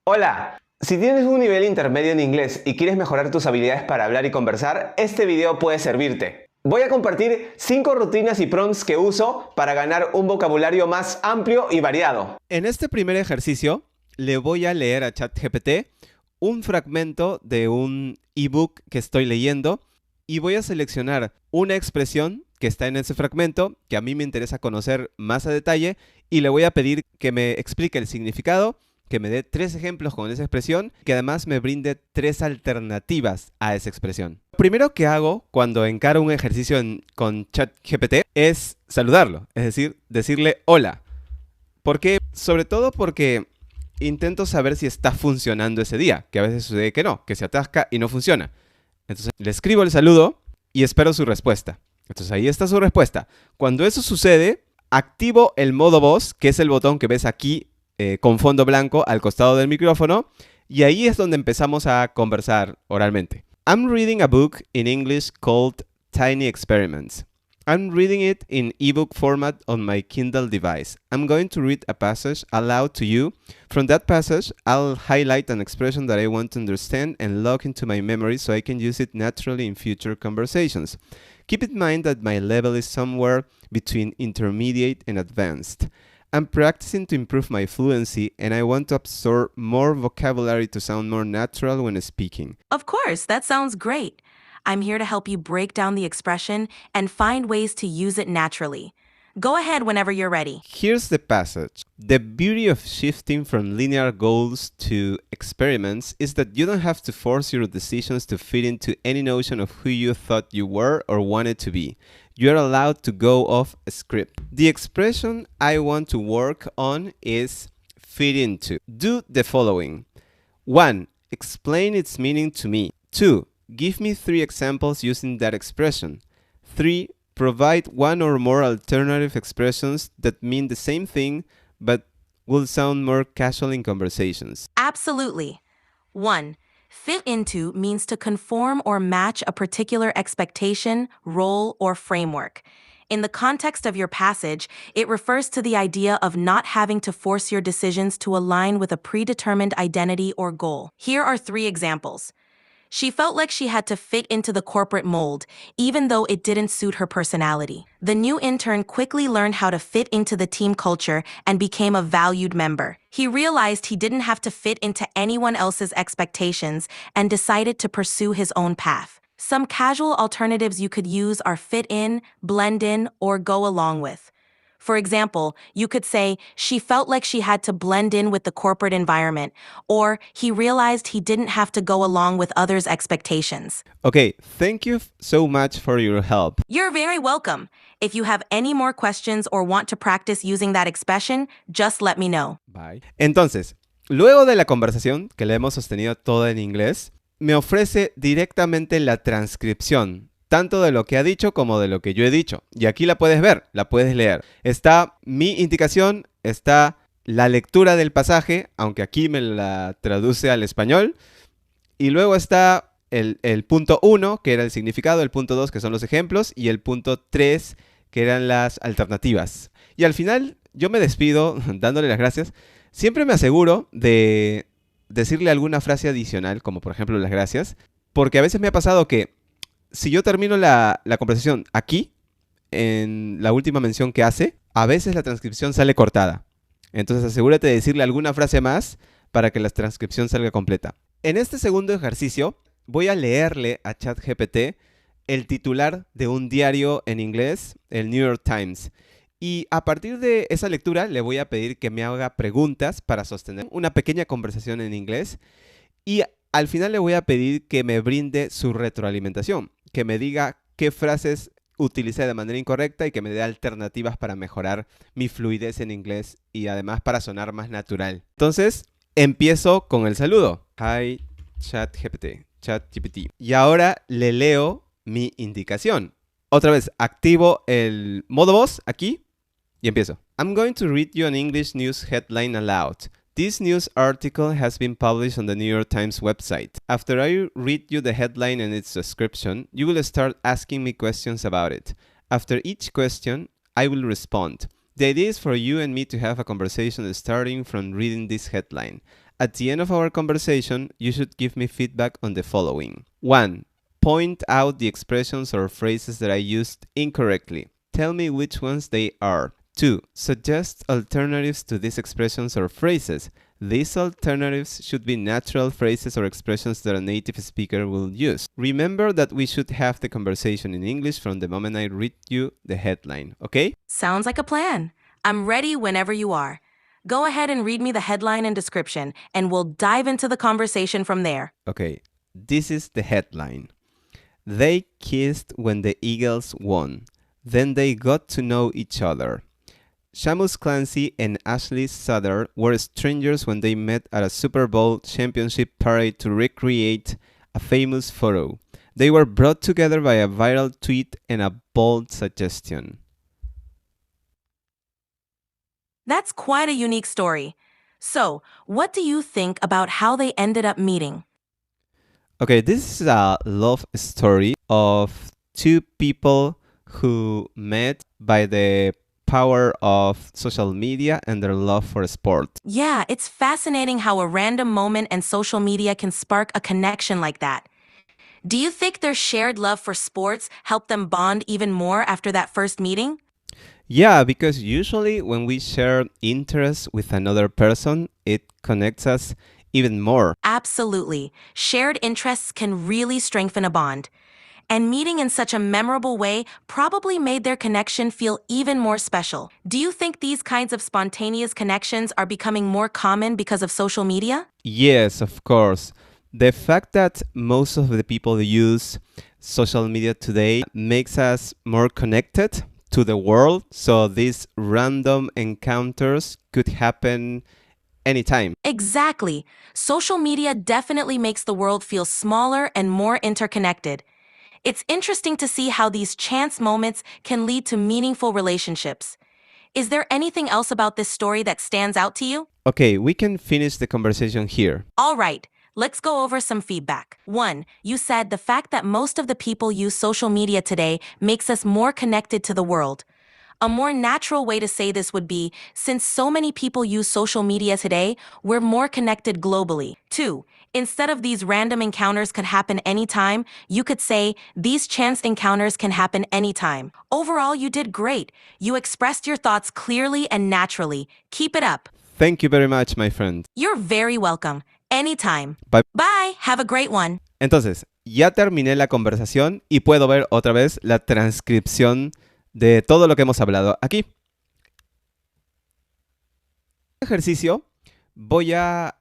Hola, si tienes un nivel intermedio en inglés y quieres mejorar tus habilidades para hablar y conversar, este video puede servirte. Voy a compartir 5 rutinas y prompts que uso para ganar un vocabulario más amplio y variado. En este primer ejercicio le voy a leer a ChatGPT un fragmento de un ebook que estoy leyendo y voy a seleccionar una expresión que está en ese fragmento que a mí me interesa conocer más a detalle y le voy a pedir que me explique el significado, que me dé 3 ejemplos con esa expresión, que además me brinde 3 alternativas a esa expresión. Lo primero que hago cuando encaro un ejercicio con ChatGPT es saludarlo, es decir, decirle hola. ¿Por qué? Sobre todo porque intento saber si está funcionando ese día, que a veces sucede que no, que se atasca y no funciona. Entonces le escribo el saludo y espero su respuesta. Entonces ahí está su respuesta. Cuando eso sucede, activo el modo voz, que es el botón que ves aquí con fondo blanco al costado del micrófono, y ahí es donde empezamos a conversar oralmente. I'm reading a book in English called Tiny Experiments. I'm reading it in ebook format on my Kindle device. I'm going to read a passage aloud to you. From that passage, I'll highlight an expression that I want to understand and log into my memory so I can use it naturally in future conversations. Keep in mind that my level is somewhere between intermediate and advanced. I'm practicing to improve my fluency and I want to absorb more vocabulary to sound more natural when speaking. Of course, that sounds great. I'm here to help you break down the expression and find ways to use it naturally. Go ahead whenever you're ready. Here's the passage. The beauty of shifting from linear goals to experiments is that you don't have to force your decisions to fit into any notion of who you thought you were or wanted to be. You're allowed to go off a script. The expression I want to work on is fit into. Do the following. 1. Explain its meaning to me. 2. Give me 3 examples using that expression. 3. Provide 1 or more alternative expressions that mean the same thing but will sound more casual in conversations. Absolutely. 1. Fit into means to conform or match a particular expectation, role, or framework. In the context of your passage, it refers to the idea of not having to force your decisions to align with a predetermined identity or goal. Here are 3 examples. She felt like she had to fit into the corporate mold, even though it didn't suit her personality. The new intern quickly learned how to fit into the team culture and became a valued member. He realized he didn't have to fit into anyone else's expectations and decided to pursue his own path. Some casual alternatives you could use are fit in, blend in, or go along with. For example, you could say, she felt like she had to blend in with the corporate environment, or he realized he didn't have to go along with others' expectations. Okay, thank you so much for your help. You're very welcome. If you have any more questions or want to practice using that expression, just let me know. Bye. Entonces, luego de la conversación, que la hemos sostenido toda en inglés, me ofrece directamente la transcripción, tanto de lo que ha dicho como de lo que yo he dicho. Y aquí la puedes ver, la puedes leer. Está mi indicación, está la lectura del pasaje, aunque aquí me la traduce al español. Y luego está el punto 1, que era el significado, el punto 2, que son los ejemplos, y el punto 3, que eran las alternativas. Y al final yo me despido dándole las gracias. Siempre me aseguro de decirle alguna frase adicional, como por ejemplo las gracias, porque a veces me ha pasado que si yo termino la conversación aquí, en la última mención que hace, a veces la transcripción sale cortada. Entonces asegúrate de decirle alguna frase más para que la transcripción salga completa. En este segundo ejercicio voy a leerle a ChatGPT el titular de un diario en inglés, el New York Times. Y a partir de esa lectura le voy a pedir que me haga preguntas para sostener una pequeña conversación en inglés. Y al final le voy a pedir que me brinde su retroalimentación, que me diga qué frases utilicé de manera incorrecta y que me dé alternativas para mejorar mi fluidez en inglés y además para sonar más natural. Entonces, empiezo con el saludo. Hi, ChatGPT. Y ahora le leo mi indicación. Otra vez, activo el modo voz aquí y empiezo. I'm going to read you an English news headline aloud. This news article has been published on the New York Times website. After I read you the headline and its description, you will start asking me questions about it. After each question, I will respond. The idea is for you and me to have a conversation starting from reading this headline. At the end of our conversation, you should give me feedback on the following. 1. Point out the expressions or phrases that I used incorrectly. Tell me which ones they are. 2. Suggest alternatives to these expressions or phrases. These alternatives should be natural phrases or expressions that a native speaker will use. Remember that we should have the conversation in English from the moment I read you the headline, okay? Sounds like a plan. I'm ready whenever you are. Go ahead and read me the headline and description, and we'll dive into the conversation from there. Okay, this is the headline. They kissed when the Eagles won. Then they got to know each other. Shamus Clancy and Ashley Sutter were strangers when they met at a Super Bowl championship parade to recreate a famous photo. They were brought together by a viral tweet and a bold suggestion. That's quite a unique story. So, what do you think about how they ended up meeting? Okay, this is a love story of two people who met by the power of social media and their love for sport. Yeah, it's fascinating how a random moment and social media can spark a connection like that. Do you think their shared love for sports helped them bond even more after that first meeting? Yeah, because usually when we share interests with another person, it connects us even more. Absolutely. Shared interests can really strengthen a bond. And meeting in such a memorable way probably made their connection feel even more special. Do you think these kinds of spontaneous connections are becoming more common because of social media? Yes, of course. The fact that most of the people use social media today makes us more connected to the world, so these random encounters could happen anytime. Exactly. Social media definitely makes the world feel smaller and more interconnected. It's interesting to see how these chance moments can lead to meaningful relationships. Is there anything else about this story that stands out to you? Okay, we can finish the conversation here. All right, let's go over some feedback. 1. You said the fact that most of the people use social media today makes us more connected to the world. A more natural way to say this would be, since so many people use social media today, we're more connected globally. 2. Instead of these random encounters could happen anytime, you could say, these chance encounters can happen anytime. Overall, you did great. You expressed your thoughts clearly and naturally. Keep it up. Thank you very much, my friend. You're very welcome. Anytime. Bye. Bye. Have a great one. Entonces, ya terminé la conversación y puedo ver otra vez la transcripción de todo lo que hemos hablado aquí. En este ejercicio voy a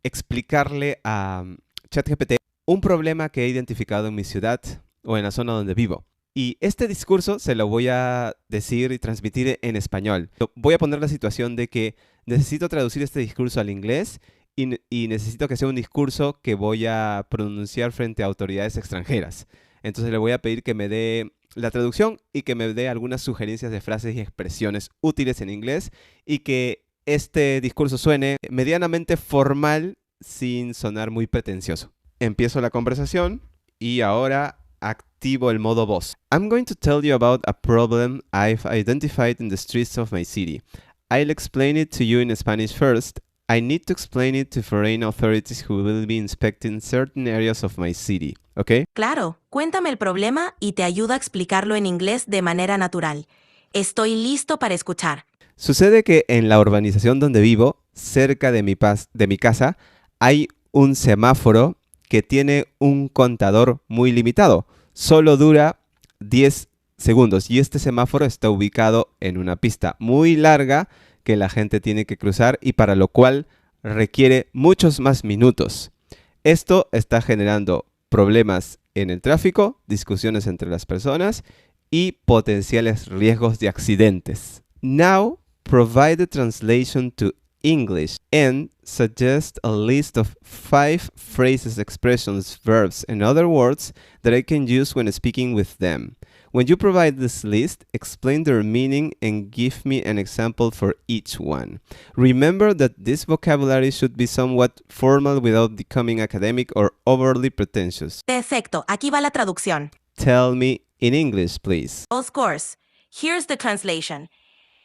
explicarle a ChatGPT un problema que he identificado en mi ciudad o en la zona donde vivo. Y este discurso se lo voy a decir y transmitir en español. Voy a poner la situación de que necesito traducir este discurso al inglés y necesito que sea un discurso que voy a pronunciar frente a autoridades extranjeras. Entonces le voy a pedir que me dé la traducción y que me dé algunas sugerencias de frases y expresiones útiles en inglés y que este discurso suene medianamente formal sin sonar muy pretencioso. Empiezo la conversación y ahora activo el modo voz. I'm going to tell you about a problem I've identified in the streets of my city. I'll explain it to you in Spanish first. I need to explain it to foreign authorities who will be inspecting certain areas of my city, ¿ok? Claro, cuéntame el problema y te ayudo a explicarlo en inglés de manera natural. Estoy listo para escuchar. Sucede que en la urbanización donde vivo, cerca de mi casa, hay un semáforo que tiene un contador muy limitado. Solo dura 10 segundos y este semáforo está ubicado en una pista muy larga que la gente tiene que cruzar y para lo cual requiere muchos más minutos. Esto está generando problemas en el tráfico, discusiones entre las personas y potenciales riesgos de accidentes. Now, provide the translation to English and suggest a list of 5 phrases, expressions, verbs, and other words that I can use when speaking with them. When you provide this list, explain their meaning and give me an example for each one. Remember that this vocabulary should be somewhat formal without becoming academic or overly pretentious. Perfecto, aquí va la traducción. Tell me in English, please. Of course. Here's the translation.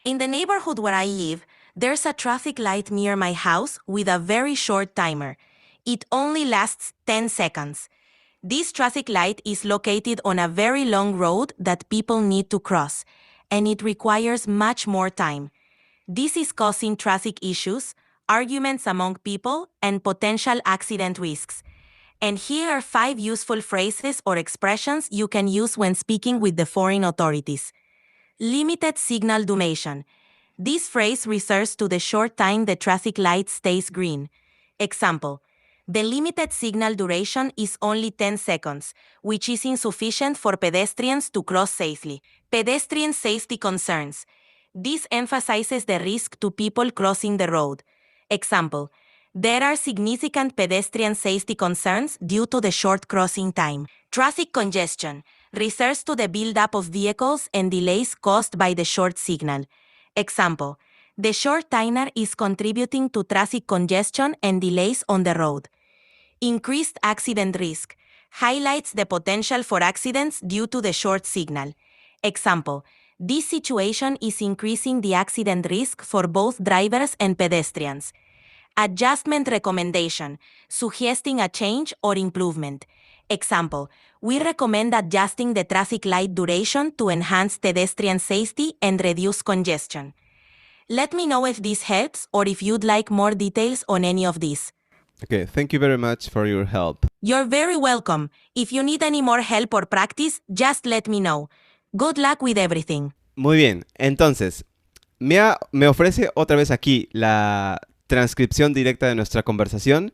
In the neighborhood where I live, There's a traffic light near my house with a very short timer. It only lasts 10 seconds. This traffic light is located on a very long road that people need to cross, and it requires much more time. This is causing traffic issues, arguments among people, and potential accident risks. And here are 5 useful phrases or expressions you can use when speaking with the foreign authorities. Limited signal duration. This phrase refers to the short time the traffic light stays green. Example: the limited signal duration is only 10 seconds, which is insufficient for pedestrians to cross safely. Pedestrian safety concerns. This emphasizes the risk to people crossing the road. Example: there are significant pedestrian safety concerns due to the short crossing time. Traffic congestion refers to the buildup of vehicles and delays caused by the short signal. Example: the short timer is contributing to traffic congestion and delays on the road. Increased accident risk highlights the potential for accidents due to the short signal. Example: this situation is increasing the accident risk for both drivers and pedestrians. Adjustment recommendation, suggesting a change or improvement. Example: we recommend adjusting the traffic light duration to enhance pedestrian safety and reduce congestion. Let me know if this helps or if you'd like more details on any of these. Okay, thank you very much for your help. You're very welcome. If you need any more help or practice, just let me know. Good luck with everything. Muy bien, entonces, me ofrece otra vez aquí la transcripción directa de nuestra conversación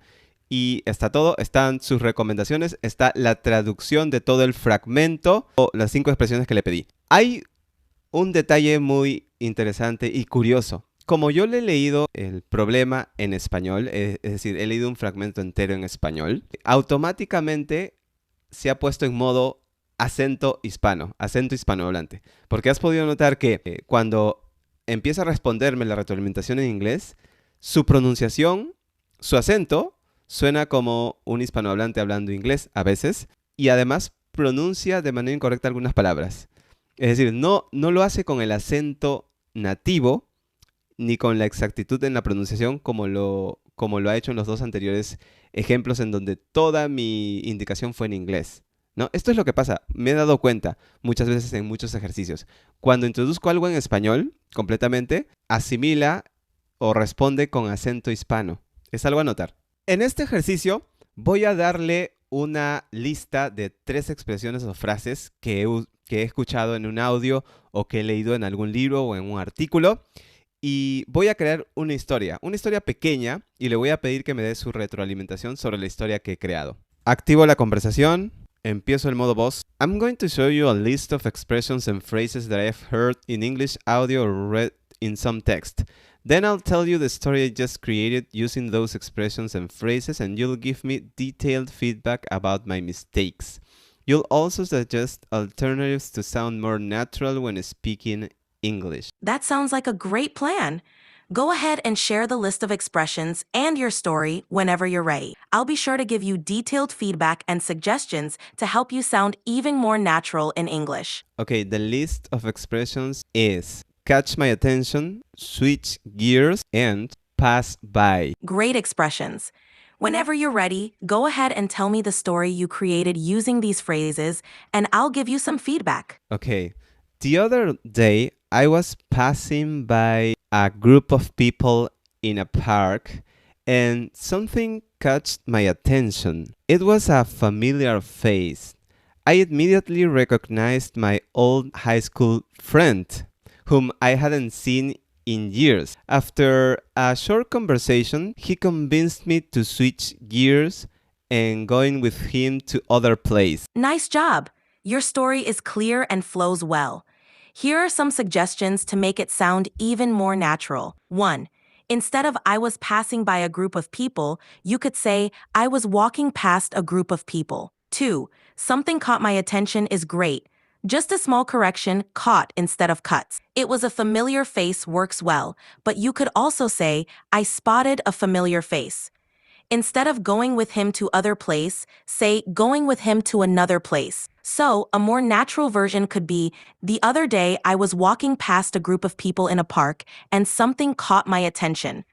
y está todo, están sus recomendaciones, está la traducción de todo el fragmento o las 5 expresiones que le pedí. Hay un detalle muy interesante y curioso. Como yo le he leído el problema en español, es decir, he leído un fragmento entero en español, automáticamente se ha puesto en modo acento hispanohablante. Porque has podido notar que cuando empieza a responderme la retroalimentación en inglés, su pronunciación, su acento, suena como un hispanohablante hablando inglés a veces, y además pronuncia de manera incorrecta algunas palabras. Es decir, no lo hace con el acento nativo, ni con la exactitud en la pronunciación como lo ha hecho en los 2 anteriores ejemplos en donde toda mi indicación fue en inglés, ¿no? Esto es lo que pasa, me he dado cuenta muchas veces en muchos ejercicios. Cuando introduzco algo en español completamente, asimila o responde con acento hispano. Es algo a notar. En este ejercicio voy a darle una lista de 3 expresiones o frases que he escuchado en un audio o que he leído en algún libro o en un artículo. Y voy a crear una historia pequeña y le voy a pedir que me dé su retroalimentación sobre la historia que he creado. Activo la conversación, empiezo el modo voz. I'm going to show you a list of expressions and phrases that I've heard in English audio or read in some text. Then I'll tell you the story I just created using those expressions and phrases, and you'll give me detailed feedback about my mistakes. You'll also suggest alternatives to sound more natural when speaking English. That sounds like a great plan. Go ahead and share the list of expressions and your story whenever you're ready. I'll be sure to give you detailed feedback and suggestions to help you sound even more natural in English. Okay, the list of expressions is catch my attention, switch gears, and pass by. Great expressions. Whenever you're ready, go ahead and tell me the story you created using these phrases, and I'll give you some feedback. Okay. The other day, I was passing by a group of people in a park, and something caught my attention. It was a familiar face. I immediately recognized my old high school friend, whom I hadn't seen in years. After a short conversation, he convinced me to switch gears and going with him to other place. Nice job! Your story is clear and flows well. Here are some suggestions to make it sound even more natural. 1. Instead of I was passing by a group of people, you could say I was walking past a group of people. 2. Something caught my attention is great. Just a small correction, caught instead of cuts. It was a familiar face works well, but you could also say I spotted a familiar face. Instead of going with him to other place, say going with him to another place. So, a more natural version could be, the other day I was walking past a group of people in a park and something caught my attention.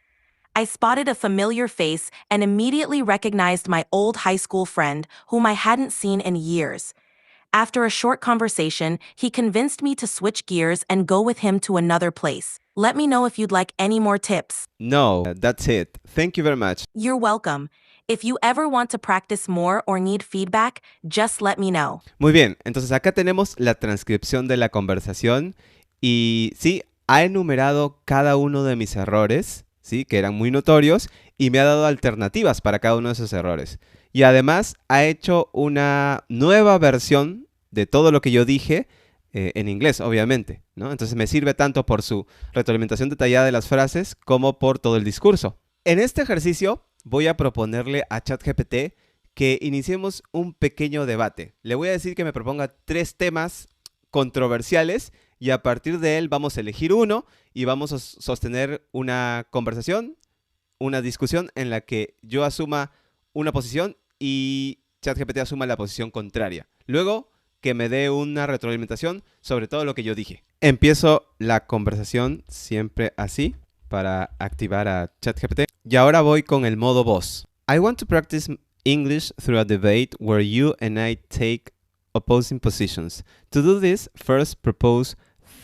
I spotted a familiar face and immediately recognized my old high school friend whom I hadn't seen in years. After a short conversation, he convinced me to switch gears and go with him to another place. Let me know if you'd like any more tips. No, that's it. Thank you very much. You're welcome. If you ever want to practice more or need feedback, just let me know. Muy bien, entonces acá tenemos la transcripción de la conversación y sí, ha enumerado cada uno de mis errores, sí, que eran muy notorios, y me ha dado alternativas para cada uno de esos errores. Y además ha hecho una nueva versión de todo lo que yo dije en inglés, obviamente, ¿no? Entonces me sirve tanto por su retroalimentación detallada de las frases como por todo el discurso. En este ejercicio voy a proponerle a ChatGPT que iniciemos un pequeño debate. Le voy a decir que me proponga 3 temas controversiales y a partir de él vamos a elegir uno y vamos a sostener una conversación, una discusión en la que yo asuma una posición y ChatGPT asuma la posición contraria. Luego, que me dé una retroalimentación sobre todo lo que yo dije. Empiezo la conversación siempre así para activar a ChatGPT. Y ahora voy con el modo voz. I want to practice English through a debate where you and I take opposing positions. To do this, first propose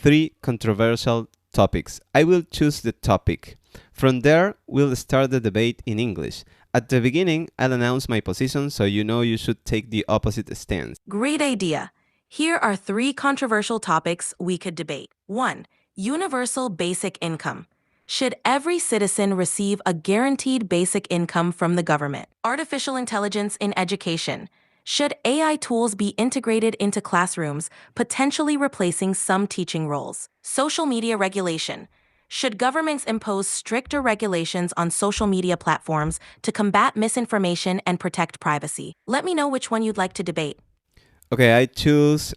3 controversial topics. I will choose the topic. From there, we'll start the debate in English. At the beginning, I'll announce my position so you know you should take the opposite stance. Great idea. Here are 3 controversial topics we could debate. 1. Universal basic income. Should every citizen receive a guaranteed basic income from the government? Artificial intelligence in education. Should AI tools be integrated into classrooms, potentially replacing some teaching roles? Social media regulation. Should governments impose stricter regulations on social media platforms to combat misinformation and protect privacy? Let me know which one you'd like to debate. Okay, I choose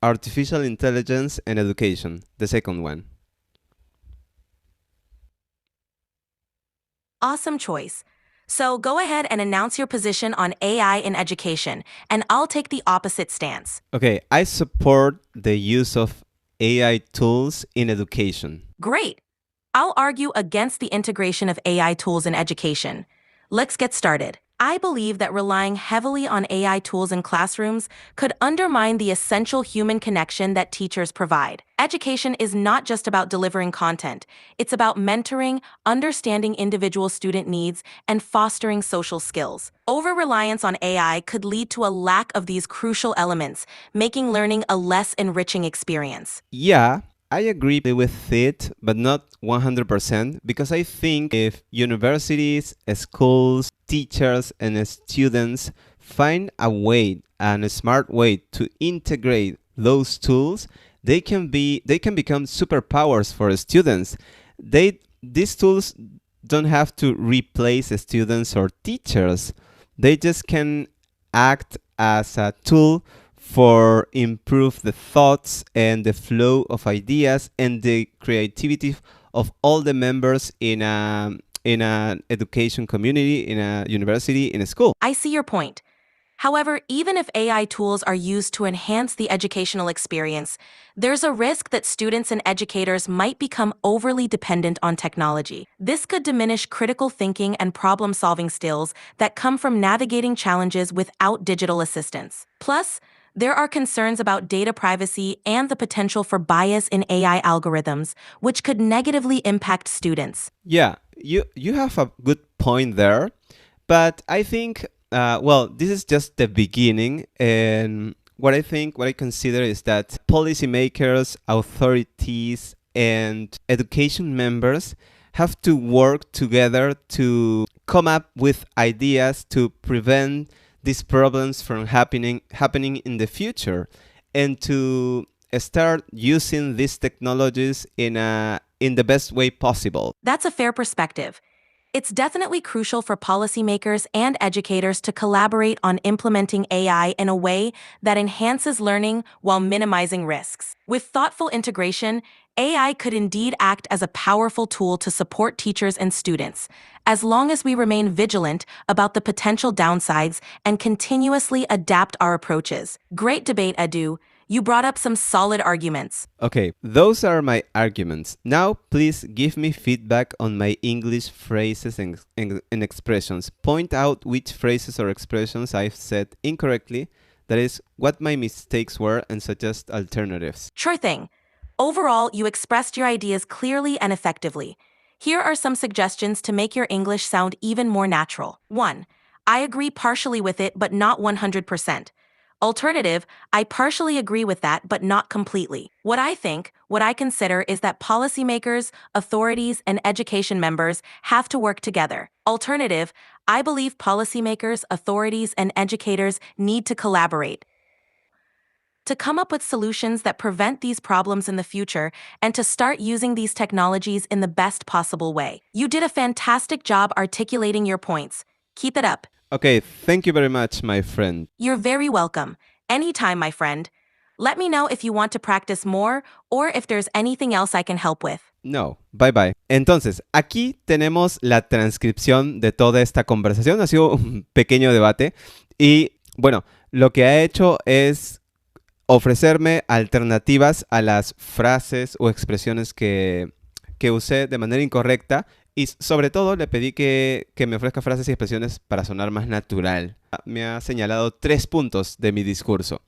artificial intelligence and education, the second one. Awesome choice. So go ahead and announce your position on AI in education, and I'll take the opposite stance. Okay, I support the use of AI tools in education. Great. I'll argue against the integration of AI tools in education. Let's get started. I believe that relying heavily on AI tools in classrooms could undermine the essential human connection that teachers provide. Education is not just about delivering content. It's about mentoring, understanding individual student needs, and fostering social skills. Over-reliance on AI could lead to a lack of these crucial elements, making learning a less enriching experience. Yeah, I agree with it, but not 100%, because I think if universities, schools, teachers, and students find a way and a smart way to integrate those tools, they can become superpowers for students. These tools don't have to replace students or teachers. They just can act as a tool for improve the thoughts and the flow of ideas and the creativity of all the members in an education community, in a university, in a school. I see your point. However, even if AI tools are used to enhance the educational experience, there's a risk that students and educators might become overly dependent on technology. This could diminish critical thinking and problem-solving skills that come from navigating challenges without digital assistance. Plus, there are concerns about data privacy and the potential for bias in AI algorithms, which could negatively impact students. Yeah, you have a good point there, but I think, this is just the beginning, and what I consider is that policymakers, authorities, and education members have to work together to come up with ideas to prevent these problems from happening in the future, and to start using these technologies in the best way possible. That's a fair perspective. It's definitely crucial for policymakers and educators to collaborate on implementing AI in a way that enhances learning while minimizing risks. With thoughtful integration, AI could indeed act as a powerful tool to support teachers and students, as long as we remain vigilant about the potential downsides and continuously adapt our approaches. Great debate, Edu. You brought up some solid arguments. Okay, those are my arguments. Now, please give me feedback on my English phrases and expressions. Point out which phrases or expressions I've said incorrectly, that is, what my mistakes were, and suggest alternatives. Sure thing. Overall, you expressed your ideas clearly and effectively. Here are some suggestions to make your English sound even more natural. 1. I agree partially with it, but not 100%. Alternative, I partially agree with that, but not completely. What I consider is that policymakers, authorities, and education members have to work together. Alternative, I believe policymakers, authorities, and educators need to collaborate to come up with solutions that prevent these problems in the future and to start using these technologies in the best possible way. You did a fantastic job articulating your points. Keep it up. Okay, thank you very much, my friend. You're very welcome. Anytime, my friend. Let me know if you want to practice more or if there's anything else I can help with. No, bye bye. Entonces, aquí tenemos la transcripción de toda esta conversación. Ha sido un pequeño debate y, bueno, lo que ha hecho es ofrecerme alternativas a las frases o expresiones que usé de manera incorrecta y sobre todo le pedí que me ofrezca frases y expresiones para sonar más natural. Me ha señalado 3 puntos de mi discurso,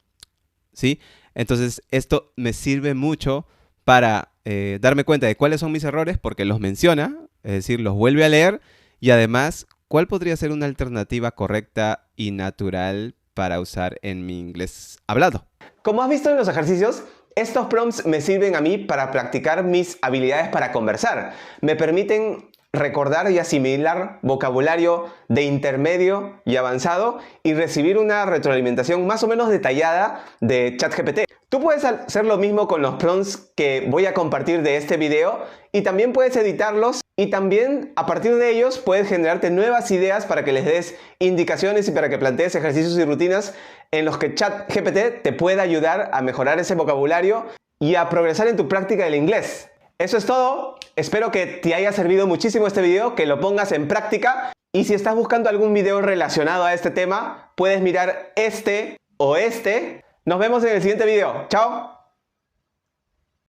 ¿sí? Entonces esto me sirve mucho para darme cuenta de cuáles son mis errores porque los menciona, es decir, los vuelve a leer y además cuál podría ser una alternativa correcta y natural para usar en mi inglés hablado. Como has visto en los ejercicios, estos prompts me sirven a mí para practicar mis habilidades para conversar. Me permiten recordar y asimilar vocabulario de intermedio y avanzado y recibir una retroalimentación más o menos detallada de ChatGPT. Tú puedes hacer lo mismo con los prompts que voy a compartir de este video y también puedes editarlos y también a partir de ellos puedes generarte nuevas ideas para que les des indicaciones y para que plantees ejercicios y rutinas en los que ChatGPT te pueda ayudar a mejorar ese vocabulario y a progresar en tu práctica del inglés. Eso es todo. Espero que te haya servido muchísimo este video, que lo pongas en práctica y si estás buscando algún video relacionado a este tema, puedes mirar este o este. Nos vemos en el siguiente video. ¡Chao!